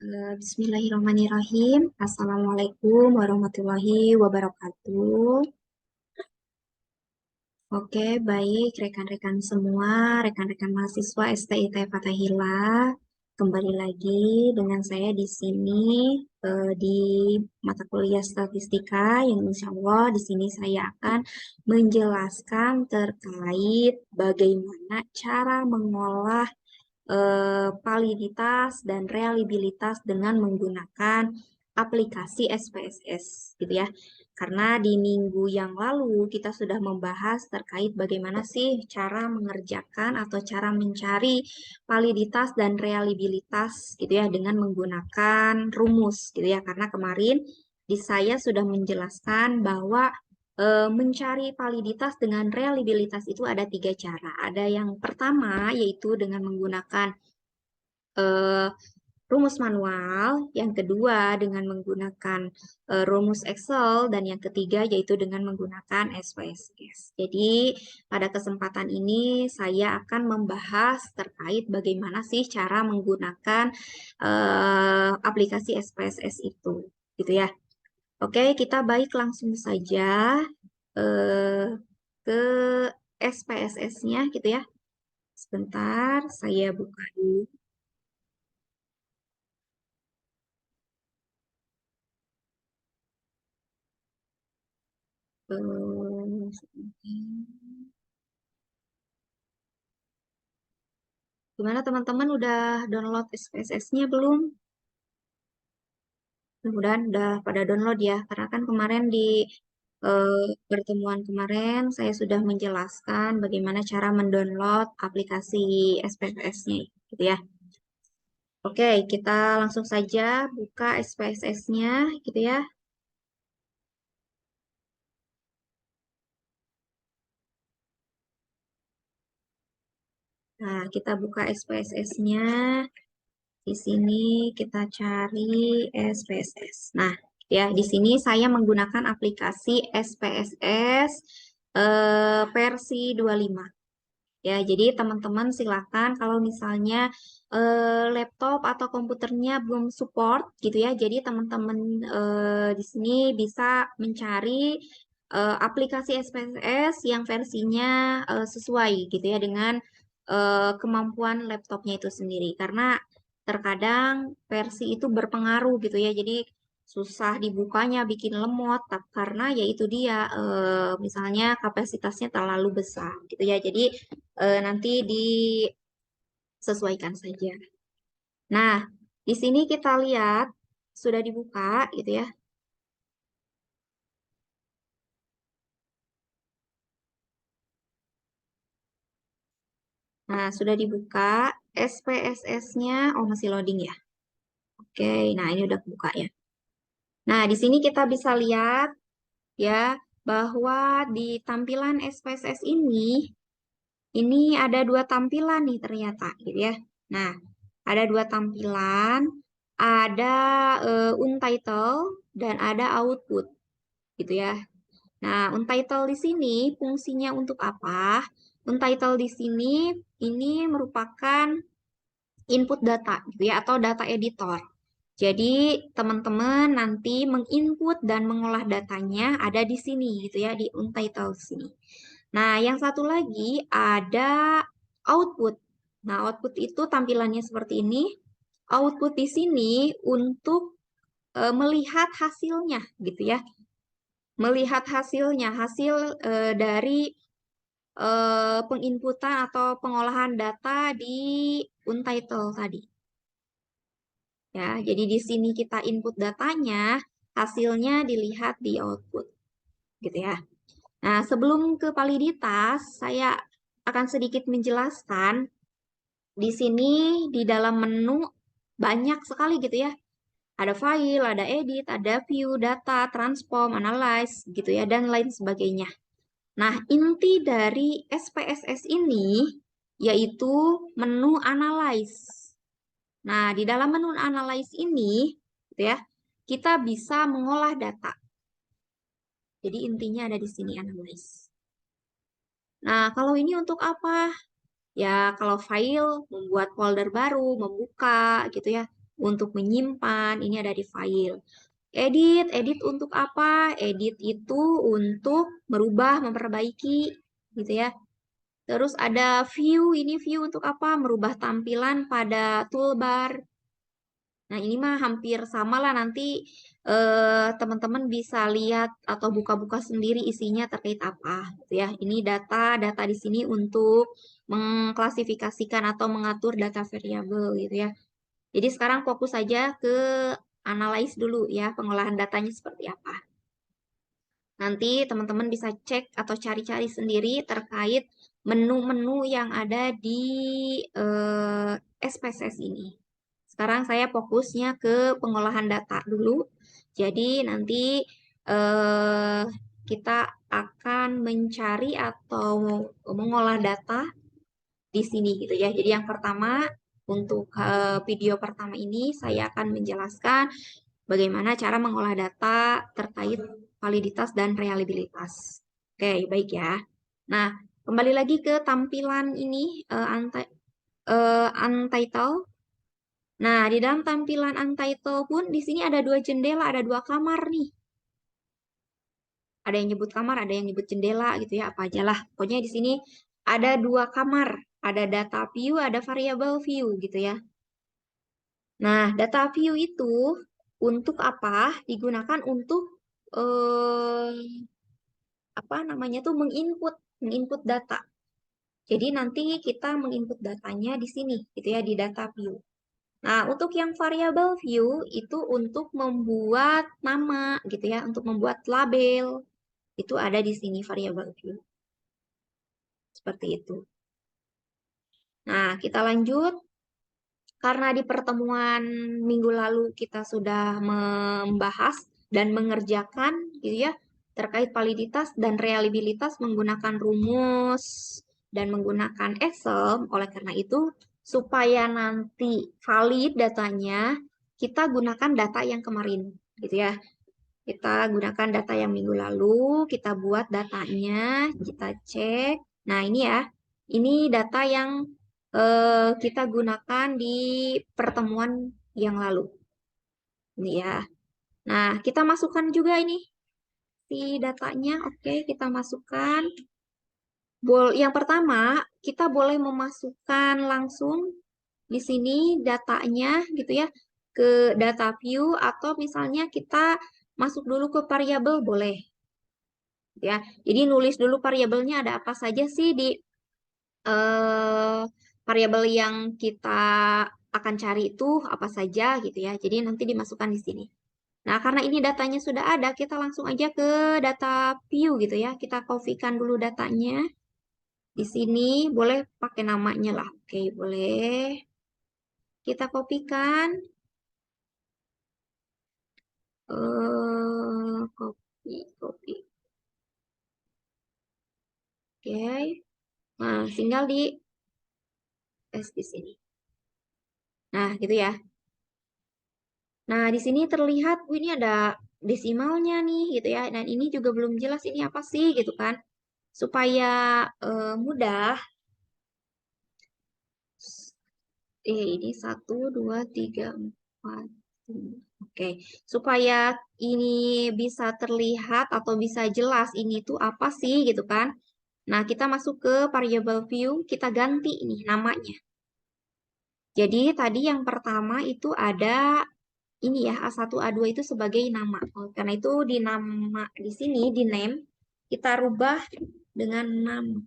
Bismillahirrahmanirrahim. Assalamualaikum warahmatullahi wabarakatuh. Oke, baik rekan-rekan semua, rekan-rekan mahasiswa STIT Fathahillah. Kembali lagi dengan saya di sini di mata kuliah statistika yang insya Allah di sini saya akan menjelaskan terkait bagaimana cara mengolah validitas dan reliabilitas dengan menggunakan aplikasi SPSS gitu ya. Karena di minggu yang lalu kita sudah membahas terkait bagaimana sih cara mengerjakan atau cara mencari validitas dan reliabilitas gitu ya dengan menggunakan rumus gitu ya. Karena kemarin di saya sudah menjelaskan bahwa mencari validitas dengan reliabilitas itu ada tiga cara. Ada yang pertama yaitu dengan menggunakan eh, rumus manual, yang kedua dengan menggunakan rumus Excel, dan yang ketiga yaitu dengan menggunakan SPSS. Jadi pada kesempatan ini saya akan membahas terkait bagaimana sih cara menggunakan aplikasi SPSS itu, gitu ya. Oke, kita baik langsung saja eh, ke SPSS-nya gitu ya. Sebentar, saya buka dulu. Gimana teman-teman udah download SPSS-nya belum? Mudah-mudahan udah pada download ya. Karena kan kemarin di pertemuan kemarin saya sudah menjelaskan bagaimana cara mendownload aplikasi SPSS-nya gitu ya. Oke, kita langsung saja buka SPSS-nya gitu ya. Nah, kita buka SPSS-nya. Di sini kita cari SPSS. Nah, ya di sini saya menggunakan aplikasi SPSS versi 25. Ya, jadi teman-teman silakan kalau misalnya laptop atau komputernya belum support gitu ya. Jadi teman-teman di sini bisa mencari aplikasi SPSS yang versinya sesuai gitu ya dengan kemampuan laptopnya itu sendiri. Karena terkadang versi itu berpengaruh gitu ya. Jadi susah dibukanya, bikin lemot karena yaitu dia misalnya kapasitasnya terlalu besar gitu ya. Jadi nanti disesuaikan saja. Nah, di sini kita lihat sudah dibuka gitu ya. Nah, sudah dibuka SPSS-nya. Oh, masih loading ya. Oke, nah ini udah buka ya. Nah, di sini kita bisa lihat ya bahwa di tampilan SPSS ini ada dua tampilan nih ternyata gitu ya. Nah, ada dua tampilan, ada untitled dan ada output gitu ya. Nah, untitled di sini fungsinya untuk apa? Untitled di sini ini merupakan input data gitu ya atau data editor. Jadi, teman-teman nanti menginput dan mengolah datanya ada di sini gitu ya di untitled sini. Nah, yang satu lagi ada output. Nah, output itu tampilannya seperti ini. Output di sini untuk melihat hasilnya gitu ya. Melihat hasilnya, hasil dari penginputan atau pengolahan data di untitled tadi. Ya, jadi di sini kita input datanya, hasilnya dilihat di output, gitu ya. Nah, sebelum ke validitas, saya akan sedikit menjelaskan di sini di dalam menu banyak sekali gitu ya. Ada file, ada edit, ada view, data, transform, analyze, gitu ya, dan lain sebagainya. Nah, inti dari SPSS ini yaitu menu analyze. Nah, di dalam menu analyze ini, gitu ya, kita bisa mengolah data. Jadi intinya ada di sini analyze. Nah, kalau ini untuk apa? Ya, kalau file, membuat folder baru, membuka, gitu ya. untuk menyimpan, ini ada di file. Edit, edit untuk apa? Edit itu untuk merubah, memperbaiki, gitu ya. Terus ada view, ini view untuk apa? Merubah tampilan pada toolbar. Nah, ini mah hampir sama lah nanti teman-teman bisa lihat atau buka-buka sendiri isinya terkait apa, gitu ya. Ini data di sini untuk mengklasifikasikan atau mengatur data variabel, gitu ya. Jadi sekarang fokus saja ke analyze dulu ya, pengolahan datanya seperti apa. Nanti teman-teman bisa cek atau cari-cari sendiri terkait menu-menu yang ada di SPSS ini. Sekarang saya fokusnya ke pengolahan data dulu. Jadi nanti eh, kita akan mencari atau mengolah data di sini gitu ya. Jadi yang pertama untuk video pertama ini saya akan menjelaskan bagaimana cara mengolah data terkait validitas dan reliabilitas. Oke, baik ya. Nah, kembali lagi ke tampilan ini untitled. Nah, di dalam tampilan untitled pun di sini ada dua jendela, ada dua kamar nih. Ada yang nyebut kamar, ada yang nyebut jendela gitu ya, apa aja lah. Pokoknya di sini ada dua kamar, ada data view, ada variable view gitu ya. Nah, data view itu untuk apa? Digunakan untuk apa namanya tuh menginput data. Jadi nanti kita menginput datanya di sini gitu ya di data view. Nah, untuk yang variable view itu untuk membuat nama gitu ya, untuk membuat label. Itu ada di sini variable view. Seperti itu. Nah, kita lanjut. Karena di pertemuan minggu lalu kita sudah membahas dan mengerjakan gitu ya terkait validitas dan reliabilitas menggunakan rumus dan menggunakan Excel. Oleh karena itu, supaya nanti valid datanya, kita gunakan data yang kemarin gitu ya. Kita gunakan data yang minggu lalu, kita buat datanya, kita cek. Nah, ini ya. Ini data yang kita gunakan di pertemuan yang lalu. Ini ya. Nah, kita masukkan juga ini si datanya. Oke, kita masukkan. Yang pertama, kita boleh memasukkan langsung di sini datanya gitu ya ke data view atau misalnya kita masuk dulu ke variabel boleh ya. Jadi nulis dulu variabelnya ada apa saja sih di eh, variabel yang kita akan cari itu apa saja gitu ya. Jadi nanti dimasukkan di sini. Nah, karena ini datanya sudah ada, kita langsung aja ke data view gitu ya. Kita copy-kan dulu datanya. Di sini boleh pakai namanya lah. Oke, boleh. Kita kopikan. Copy, copy. Oke. Nah, tinggal di paste di sini. Nah, gitu ya. Nah, di sini terlihat, ini ada desimalnya nih, gitu ya. Dan ini juga belum jelas ini apa sih, gitu kan. Supaya mudah, ini 1, 2, 3, 4, 5. Oke, supaya ini bisa terlihat atau bisa jelas ini tuh apa sih, gitu kan. Nah, kita masuk ke variable view, kita ganti ini namanya. Jadi, tadi yang pertama itu ada ini ya A1 A2 itu sebagai nama. Karena itu di nama di sini di name kita rubah dengan nama.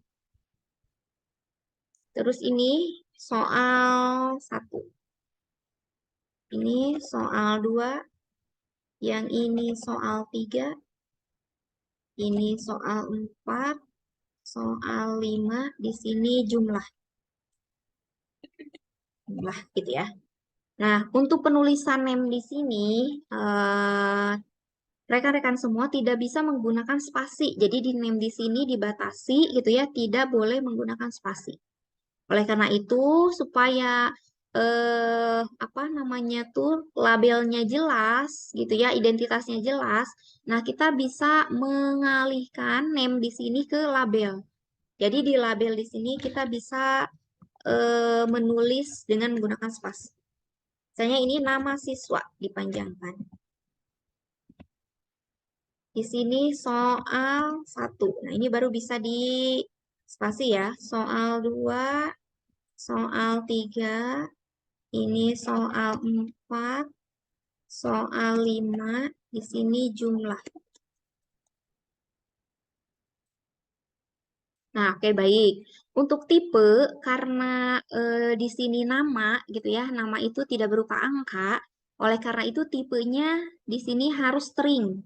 Terus ini soal 1. Ini soal 2. Yang ini soal 3. Ini soal 4. Soal 5. Di sini jumlah. Jumlah gitu ya. Nah, untuk penulisan name di sini rekan-rekan semua tidak bisa menggunakan spasi. Jadi di name di sini dibatasi gitu ya, tidak boleh menggunakan spasi. Oleh karena itu, supaya apa namanya tuh labelnya jelas gitu ya, identitasnya jelas. Nah, kita bisa mengalihkan name di sini ke label. Jadi di label di sini kita bisa menulis dengan menggunakan spasi. Misalnya ini nama siswa dipanjangkan. Di sini soal 1. Nah, ini baru bisa di spasi ya. Soal 2, soal 3, ini soal 4, soal 5, di sini jumlah. Nah, oke baik. Untuk tipe, karena di sini nama gitu ya, nama itu tidak berupa angka, oleh karena itu tipenya di sini harus string.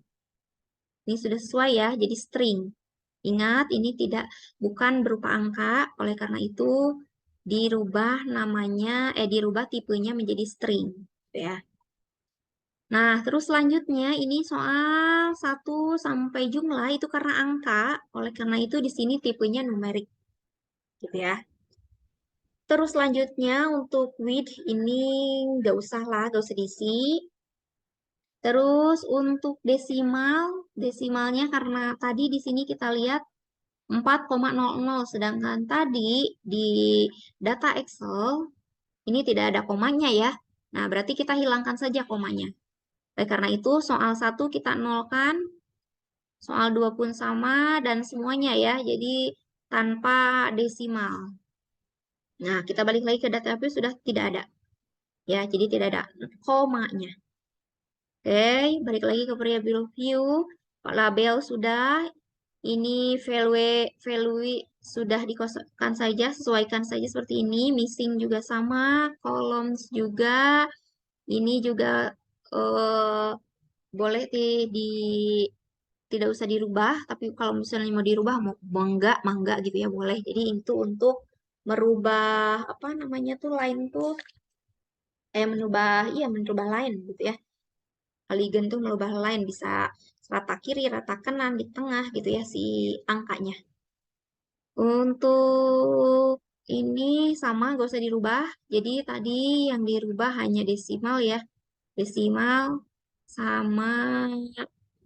Ini sudah sesuai ya, jadi string. Ingat, ini bukan berupa angka, oleh karena itu dirubah namanya, dirubah tipenya menjadi string, gitu ya. Nah, terus selanjutnya ini soal 1 sampai jumlah itu karena angka, oleh karena itu di sini tipenya numerik, gitu ya. Terus selanjutnya untuk width ini nggak usah lah, nggak usah diisi. Terus untuk desimal, desimalnya karena tadi di sini kita lihat 4,00, sedangkan tadi di data Excel ini tidak ada komanya ya. Nah, berarti kita hilangkan saja komanya. Oleh karena itu, soal 1 kita nolkan, soal 2 pun sama, dan semuanya ya, jadi tanpa desimal. Nah, kita balik lagi ke data view sudah tidak ada. Ya, jadi tidak ada komanya. Oke, balik lagi ke variable view. Label sudah, ini value sudah dikosongkan saja, sesuaikan saja seperti ini. Missing juga sama, columns juga. Ini juga eh, boleh tidak usah dirubah, tapi kalau misalnya mau dirubah mau mangga gitu ya boleh. Jadi itu untuk merubah apa namanya tuh line tuh menrubah line gitu ya. Polygon tuh merubah line bisa rata kiri, rata kanan, di tengah gitu ya si angkanya. Untuk ini sama gak usah dirubah. Jadi tadi yang dirubah hanya desimal ya. Desimal sama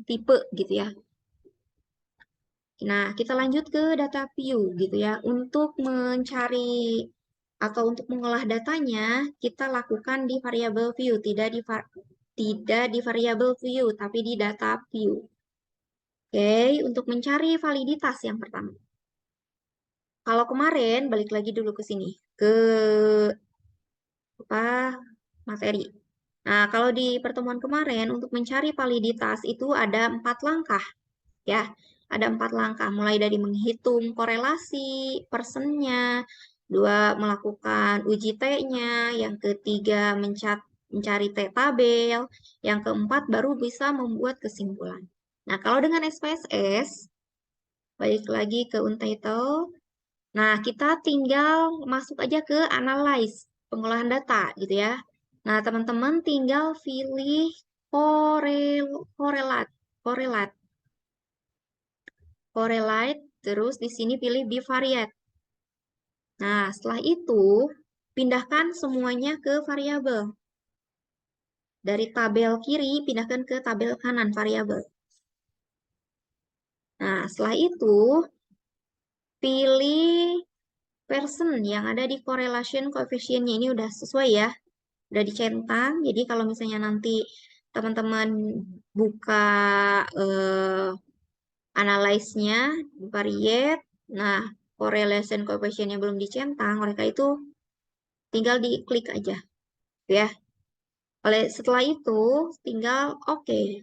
tipe gitu ya. Nah, kita lanjut ke data view gitu ya. Untuk mencari atau untuk mengolah datanya, kita lakukan di variable view, tidak di variable view, tapi di data view. Oke, untuk mencari validitas yang pertama. Kalau kemarin, balik lagi dulu ke sini, ke apa materi. Nah, kalau di pertemuan kemarin, untuk mencari validitas itu ada 4 langkah. Ya, ada 4 langkah, mulai dari menghitung korelasi, persennya, 2 melakukan uji T-nya, yang ketiga mencari T-tabel, yang keempat baru bisa membuat kesimpulan. Nah, kalau dengan SPSS, balik lagi ke Untitled, nah kita tinggal masuk aja ke Analyze, pengolahan data gitu ya. Nah, teman-teman tinggal pilih korelat, korelat. Correlate, terus di sini pilih bivariate. Nah, setelah itu, pindahkan semuanya ke variabel. Dari tabel kiri, pindahkan ke tabel kanan variabel. Nah, setelah itu, pilih person yang ada di correlation coefficient-nya. Ini udah sesuai ya, udah dicentang. Jadi kalau misalnya nanti teman-teman buka eh, analyze-nya, variate, nah correlation coefficient-nya belum dicentang, oleh karena itu tinggal diklik aja ya. Setelah itu tinggal oke.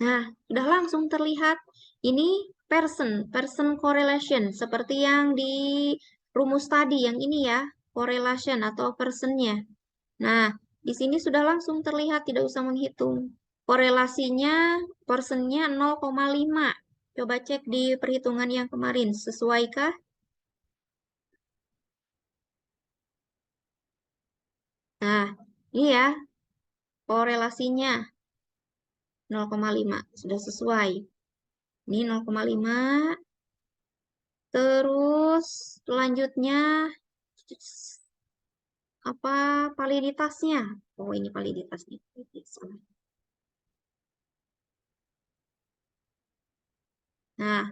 Nah, sudah langsung terlihat ini person correlation seperti yang di rumus tadi yang ini ya, correlation atau personnya. Nah, di sini sudah langsung terlihat tidak usah menghitung. Korelasinya personnya 0,5. Coba cek di perhitungan yang kemarin, sesuaikah? Nah, ini ya korelasinya 0,5 sudah sesuai. Ini 0,5. Terus selanjutnya apa validitasnya? Oh, ini validitasnya. Nah,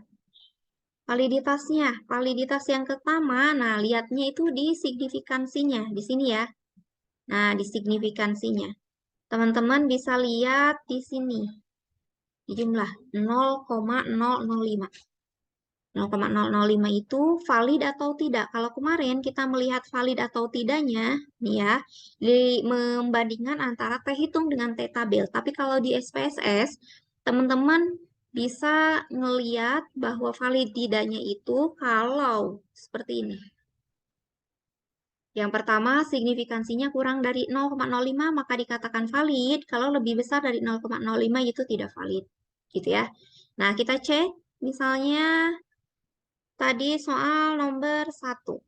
validitasnya. Validitas yang pertama, nah lihatnya itu di signifikansinya, di sini ya. Nah, di signifikansinya. Teman-teman bisa lihat di sini, di jumlah 0,005. 0,005 itu valid atau tidak. Kalau kemarin kita melihat valid atau tidaknya, nih ya, membandingkan antara T hitung dengan T tabel. Tapi kalau di SPSS, teman-teman bisa ngeliat bahwa valid tidaknya itu kalau seperti ini. Yang pertama, signifikansinya kurang dari 0,05 maka dikatakan valid. Kalau lebih besar dari 0,05 itu tidak valid. Gitu ya. Nah, kita cek misalnya tadi soal nomor 1.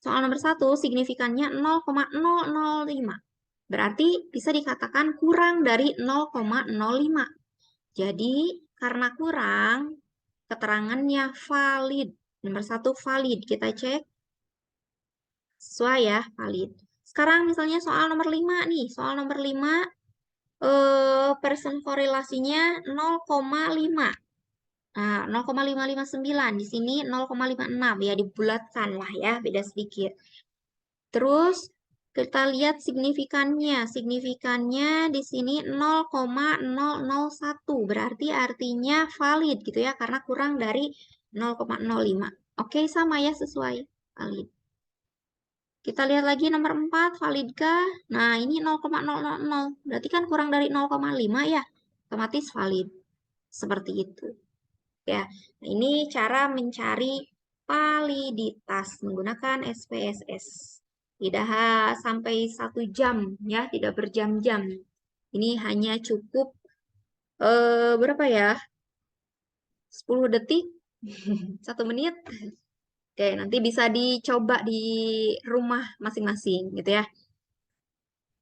Soal nomor 1 signifikannya 0,005. Berarti bisa dikatakan kurang dari 0,05. Jadi, karena kurang, keterangannya valid. Nomor 1 valid. Kita cek. Sesuai ya, valid. Sekarang misalnya soal nomor 5 nih. Soal nomor 5, persen korelasinya 0,5. Nah, 0,559. Di sini 0,56. Ya, dibulatkan lah ya, beda sedikit. Terus, kita lihat signifikannya. Signifikannya di sini 0,001. Berarti artinya valid gitu ya, karena kurang dari 0,05. Oke, sama ya, sesuai. Valid. Kita lihat lagi nomor 4, validkah? Nah, ini 0,000. Berarti kan kurang dari 0,5 ya. Otomatis valid. Seperti itu. Ya, nah, ini cara mencari validitas menggunakan SPSS. Tidak sampai 1 jam ya, tidak berjam-jam. Ini hanya cukup berapa ya? 10 detik, 1 menit. Oke, nanti bisa dicoba di rumah masing-masing gitu ya.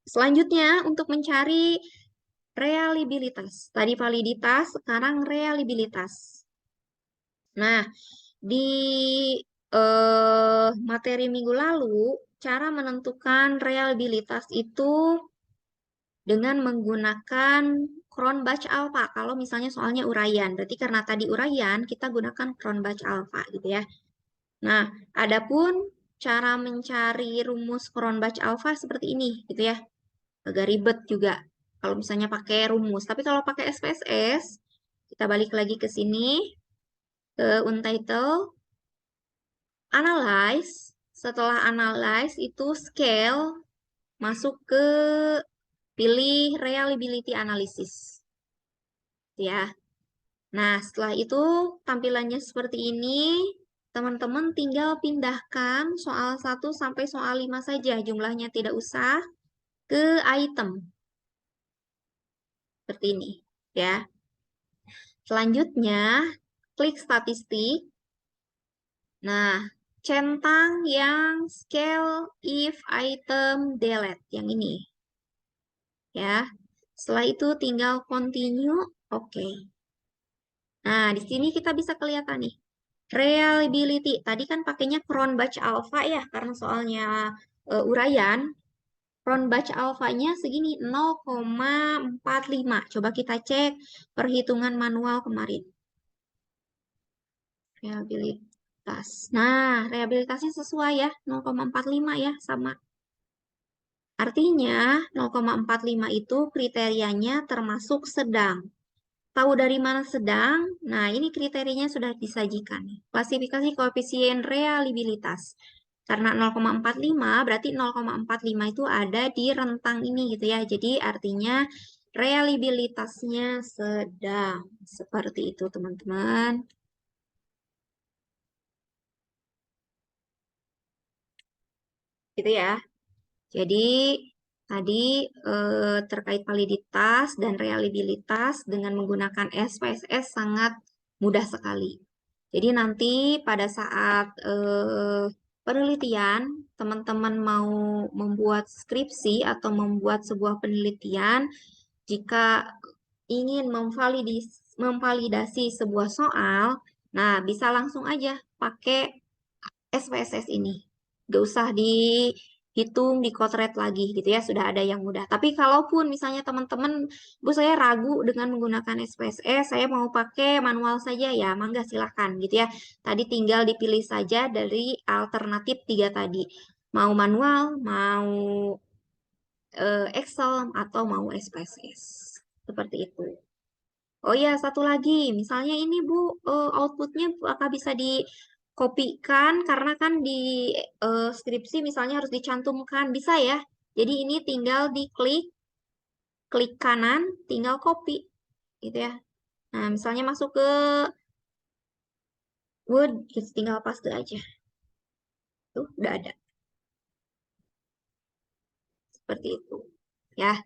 Selanjutnya untuk mencari reliabilitas. Tadi validitas, sekarang reliabilitas. Nah, di materi minggu lalu, cara menentukan reliabilitas itu dengan menggunakan Cronbach alpha. Kalau misalnya soalnya uraian, berarti karena tadi uraian, kita gunakan Cronbach alpha gitu ya. Nah, adapun cara mencari rumus Cronbach alpha seperti ini gitu ya. Agak ribet juga kalau misalnya pakai rumus. Tapi kalau pakai SPSS, kita balik lagi ke sini, ke Untitled, Analyze. Setelah Analyze itu Scale, masuk ke pilih Reliability Analysis. Ya. Nah, setelah itu tampilannya seperti ini. Teman-teman tinggal pindahkan soal 1 sampai soal 5 saja. Jumlahnya tidak usah ke item. Seperti ini. Ya. Selanjutnya, klik statistik. Nah, centang yang scale if item delete. Yang ini. Ya. Setelah itu tinggal continue. Oke. Nah, di sini kita bisa kelihatan nih. Reliability. Tadi kan pakainya Cronbach alpha ya, karena soalnya uraian. Cronbach alpha-nya segini 0,45. Coba kita cek perhitungan manual kemarin. Reliabilitas. Nah, reliabilitasnya sesuai ya, 0,45 ya, sama. Artinya 0,45 itu kriterianya termasuk sedang. Tahu dari mana sedang? Nah, ini kriterianya sudah disajikan. Klasifikasi koefisien reliabilitas. Karena 0,45 berarti 0,45 itu ada di rentang ini gitu ya. Jadi artinya reliabilitasnya sedang. Seperti itu teman-teman. Gitu ya. Jadi tadi terkait validitas dan reliabilitas dengan menggunakan SPSS sangat mudah sekali. Jadi nanti pada saat penelitian, teman-teman mau membuat skripsi atau membuat sebuah penelitian, jika ingin memvalidasi sebuah soal, nah bisa langsung aja pakai SPSS ini. Gak usah hitung, dikotret lagi gitu ya, sudah ada yang mudah. Tapi kalaupun misalnya teman-teman, Bu saya ragu dengan menggunakan SPSS, saya mau pakai manual saja ya, mangga silahkan gitu ya. Tadi tinggal dipilih saja dari alternatif 3 tadi. Mau manual, mau Excel, atau mau SPSS. Seperti itu. Oh ya, satu lagi, misalnya ini Bu, outputnya apakah bisa dikopikan karena kan di skripsi misalnya harus dicantumkan, bisa ya. Jadi ini tinggal diklik, klik kanan, tinggal copy, gitu ya. Nah, misalnya masuk ke Word, kita tinggal paste aja. Tuh, udah ada. Seperti itu. Ya,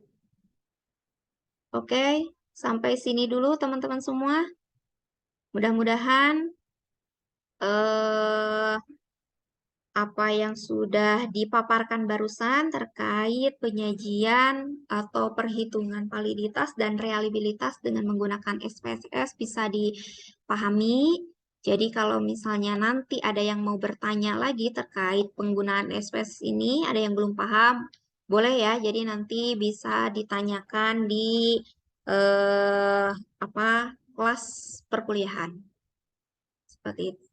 oke. Sampai sini dulu teman-teman semua. Mudah-mudahan eh apa yang sudah dipaparkan barusan terkait penyajian atau perhitungan validitas dan reliabilitas dengan menggunakan SPSS bisa dipahami. Jadi kalau misalnya nanti ada yang mau bertanya lagi terkait penggunaan SPSS ini, ada yang belum paham, boleh ya. Jadi nanti bisa ditanyakan di eh, apa kelas perkuliahan seperti itu.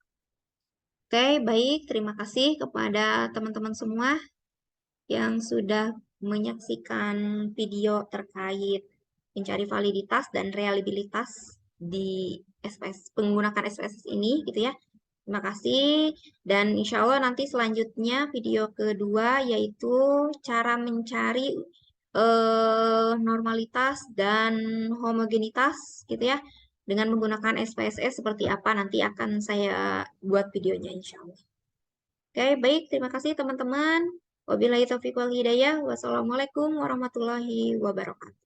Oke, baik. Terima kasih kepada teman-teman semua yang sudah menyaksikan video terkait mencari validitas dan reliabilitas di SPS, menggunakan SPSS ini, gitu ya. Terima kasih. Dan insya Allah nanti selanjutnya video kedua yaitu cara mencari normalitas dan homogenitas, gitu ya. Dengan menggunakan SPSS seperti apa nanti akan saya buat videonya insya Allah. Oke, baik. Terima kasih teman-teman. Wabillahi taufiq wal hidayah. Wassalamualaikum warahmatullahi wabarakatuh.